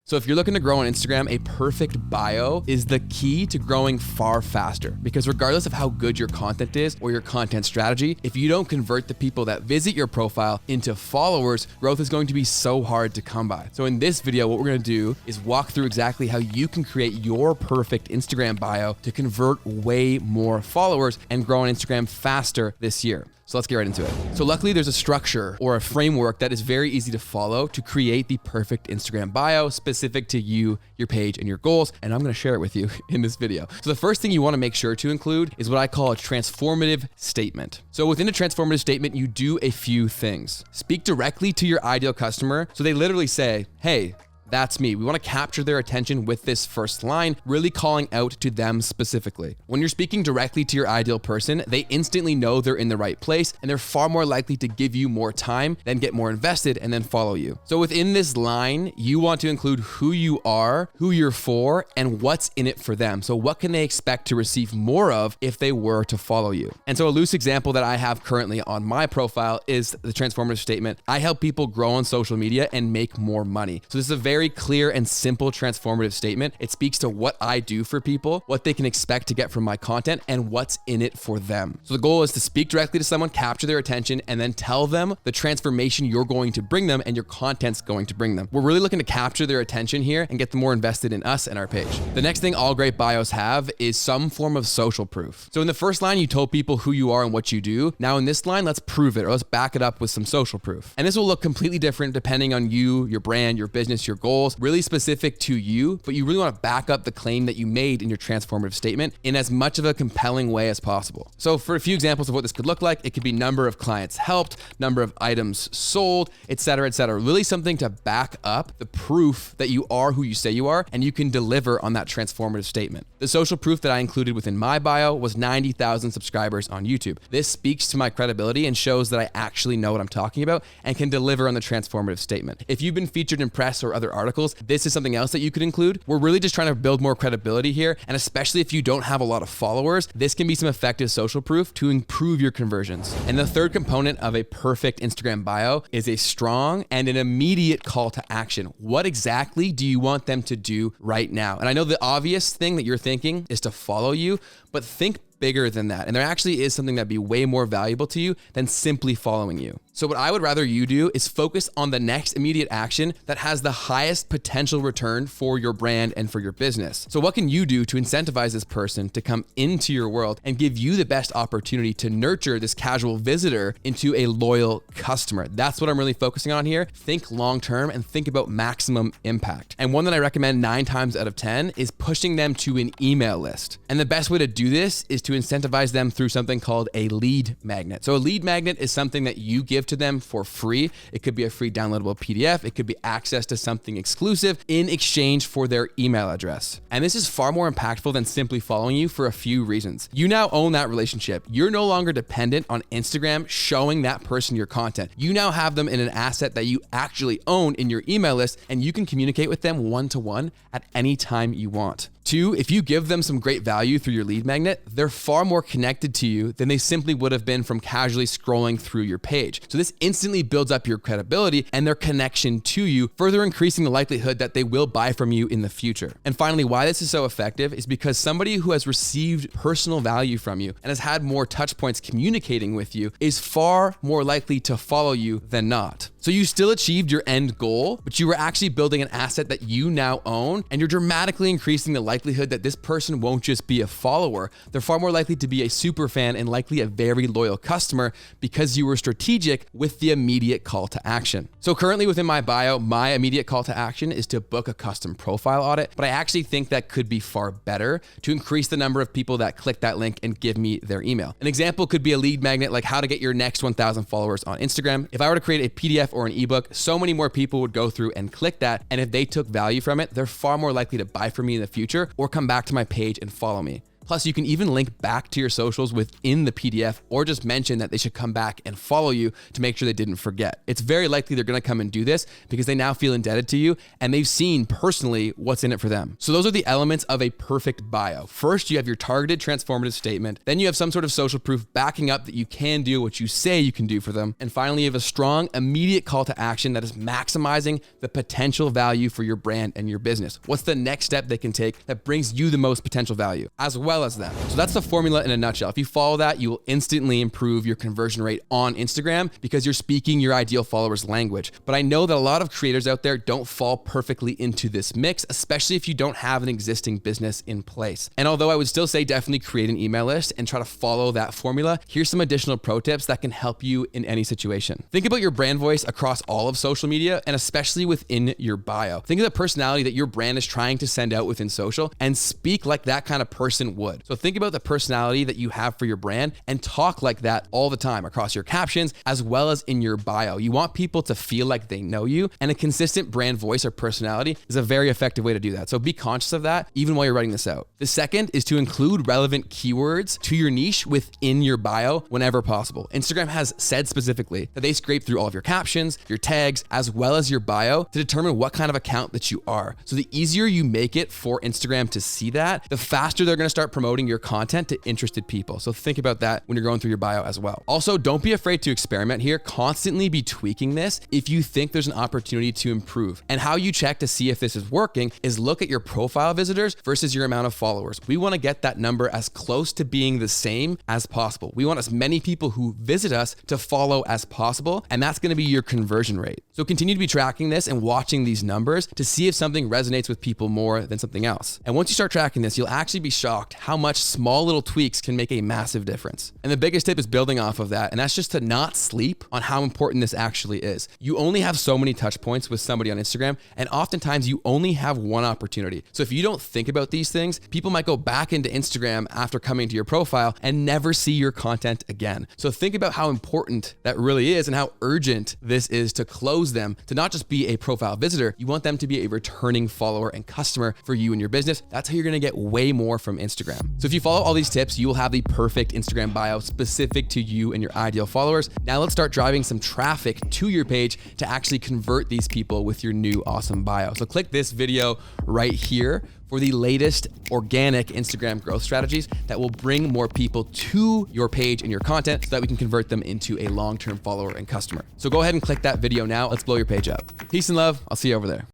So if you're looking to grow on Instagram, a perfect bio is the key to growing far faster, because regardless of how good your content is or your content strategy, if you don't convert the people that visit your profile into followers, growth is going to be so hard to come by. So in this video, what we're going to do is walk through exactly how you can create your perfect Instagram bio to convert way more followers and grow on Instagram faster this year. So let's get right into it. So luckily there's a structure or a framework that is very easy to follow to create the perfect Instagram bio specific to you, your page, and your goals. And I'm gonna share it with you in this video. So the first thing you wanna make sure to include is what I call a transformative statement. So within a transformative statement, you do a few things. Speak directly to your ideal customer. So they literally say, hey, that's me. We want to capture their attention with this first line, really calling out to them specifically. When you're speaking directly to your ideal person, they instantly know they're in the right place and they're far more likely to give you more time, then get more invested and then follow you. So within this line, you want to include who you are, who you're for, and what's in it for them. So what can they expect to receive more of if they were to follow you? And so a loose example that I have currently on my profile is the transformative statement. I help people grow on social media and make more money. So this is a very clear and simple transformative statement. It speaks to what I do for people, what they can expect to get from my content, and what's in it for them. So the goal is to speak directly to someone, capture their attention, and then tell them the transformation you're going to bring them and your content's going to bring them. We're really looking to capture their attention here and get them more invested in us and our page. The next thing all great bios have is some form of social proof. So in the first line, you told people who you are and what you do. Now in this line, let's prove it, or let's back it up with some social proof. And this will look completely different depending on you, your brand, your business, your goals, really specific to you, but you really want to back up the claim that you made in your transformative statement in as much of a compelling way as possible. So for a few examples of what this could look like, it could be number of clients helped, number of items sold, et cetera, et cetera. Really something to back up the proof that you are who you say you are and you can deliver on that transformative statement. The social proof that I included within my bio was 90,000 subscribers on YouTube. This speaks to my credibility and shows that I actually know what I'm talking about and can deliver on the transformative statement. If you've been featured in press or other articles, this is something else that you could include. We're really just trying to build more credibility here. And especially if you don't have a lot of followers, this can be some effective social proof to improve your conversions. And the third component of a perfect Instagram bio is a strong and an immediate call to action. What exactly do you want them to do right now? And I know the obvious thing that you're thinking is to follow you, but think bigger than that. And there actually is something that'd be way more valuable to you than simply following you. So what I would rather you do is focus on the next immediate action that has the highest potential return for your brand and for your business. So what can you do to incentivize this person to come into your world and give you the best opportunity to nurture this casual visitor into a loyal customer? That's what I'm really focusing on here. Think long-term and think about maximum impact. And one that I recommend 9 times out of 10 is pushing them to an email list. And the best way to do this is to incentivize them through something called a lead magnet. So a lead magnet is something that you give to them for free. It could be a free downloadable PDF. It could be access to something exclusive in exchange for their email address. And this is far more impactful than simply following you for a few reasons. You now own that relationship. You're no longer dependent on Instagram showing that person your content. You now have them in an asset that you actually own in your email list, and you can communicate with them one-to-one at any time you want. 2, if you give them some great value through your lead magnet, they're far more connected to you than they simply would have been from casually scrolling through your page. So this instantly builds up your credibility and their connection to you, further increasing the likelihood that they will buy from you in the future. And finally, why this is so effective is because somebody who has received personal value from you and has had more touch points communicating with you is far more likely to follow you than not. So you still achieved your end goal, but you were actually building an asset that you now own, and you're dramatically increasing the likelihood that this person won't just be a follower. They're far more likely to be a super fan and likely a very loyal customer because you were strategic with the immediate call to action. So currently within my bio, my immediate call to action is to book a custom profile audit, but I actually think that could be far better to increase the number of people that click that link and give me their email. An example could be a lead magnet, like how to get your next 1,000 followers on Instagram. If I were to create a PDF or an ebook, so many more people would go through and click that. And if they took value from it, they're far more likely to buy from me in the future or come back to my page and follow me. Plus, you can even link back to your socials within the PDF or just mention that they should come back and follow you to make sure they didn't forget. It's very likely they're going to come and do this because they now feel indebted to you and they've seen personally what's in it for them. So those are the elements of a perfect bio. First, you have your targeted transformative statement. Then you have some sort of social proof backing up that you can do what you say you can do for them. And finally, you have a strong, immediate call to action that is maximizing the potential value for your brand and your business. What's the next step they can take that brings you the most potential value, as well as them? So that's the formula in a nutshell. If you follow that, you will instantly improve your conversion rate on Instagram because you're speaking your ideal followers' language. But I know that a lot of creators out there don't fall perfectly into this mix, especially if you don't have an existing business in place. And although I would still say definitely create an email list and try to follow that formula, here's some additional pro tips that can help you in any situation. Think about your brand voice across all of social media and especially within your bio. Think of the personality that your brand is trying to send out within social and speak like that kind of person would. So think about the personality that you have for your brand and talk like that all the time across your captions as well as in your bio. You want people to feel like they know you, and a consistent brand voice or personality is a very effective way to do that. So be conscious of that even while you're writing this out. The second is to include relevant keywords to your niche within your bio whenever possible. Instagram has said specifically that they scrape through all of your captions, your tags, as well as your bio to determine what kind of account that you are. So the easier you make it for Instagram to see that, the faster they're going to start promoting your content to interested people. So think about that when you're going through your bio as well. Also, don't be afraid to experiment here. Constantly be tweaking this if you think there's an opportunity to improve. And how you check to see if this is working is look at your profile visitors versus your amount of followers. We want to get that number as close to being the same as possible. We want as many people who visit us to follow as possible, and that's going to be your conversion rate. So continue to be tracking this and watching these numbers to see if something resonates with people more than something else. And once you start tracking this, you'll actually be shocked how much small little tweaks can make a massive difference. And the biggest tip is building off of that, and that's just to not sleep on how important this actually is. You only have so many touch points with somebody on Instagram, and oftentimes you only have one opportunity. So if you don't think about these things, people might go back into Instagram after coming to your profile and never see your content again. So think about how important that really is and how urgent this is to close them to not just be a profile visitor. You want them to be a returning follower and customer for you and your business. That's how you're going to get way more from Instagram. So if you follow all these tips, you will have the perfect Instagram bio specific to you and your ideal followers. Now let's start driving some traffic to your page to actually convert these people with your new awesome bio. So click this video right here for the latest organic Instagram growth strategies that will bring more people to your page and your content so that we can convert them into a long-term follower and customer. So go ahead and click that video now. Let's blow your page up. Peace and love. I'll see you over there.